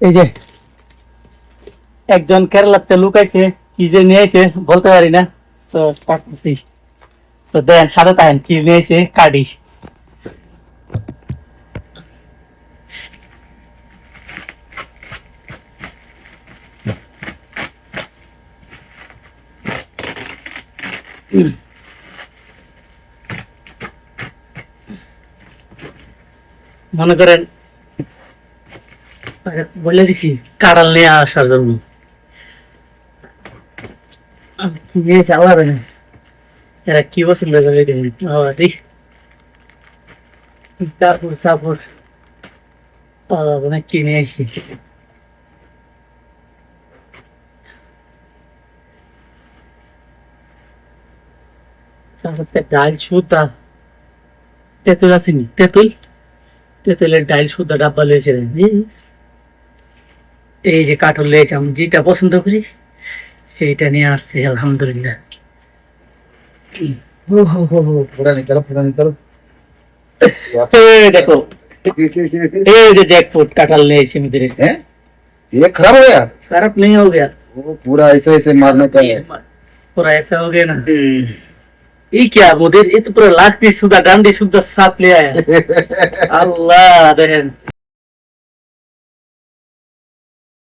এই যে একজন কেরালাতে লুকাইছে, কি যে নিয়ে আইছে বলতে পারি না, তো কাটতেছি। তো দেন সাথে তাহেন কি নিয়েছে কাডি। মনে করেন বলে দিছি কাঁড়াল নিয়ে আসার জন্য। কি নিয়েছে আল্লাহ জানে, এরা কি পছন্দ করে দেখেন। কাপড় চাপড় অনেক কিনে আইছি। তারপর ডাল সুতা, তেঁতুল আসেনি, তেঁতুল তেঁতুলের ডাল সুতা ডাব্বা লয়েছে। এই যে কাঠল লয়েছে, আমি যেটা পছন্দ করি সেইটা নিয়ে আসছি আলহামদুলিল্লাহ। पूरा निकालो पूरा निकालो এই দেখো, এই যে जैकपॉट काटल ले इसी में तेरे। हैं ये खराब हो गया खराब नहीं हो गया, वो पूरा ऐसे ऐसे मारने का है पूरा ऐसा हो गया ना। ये क्या मुझे, ये तो पूरा लाख पीस सुधा डांडी सुधा साथ ले आया। अल्लाह देन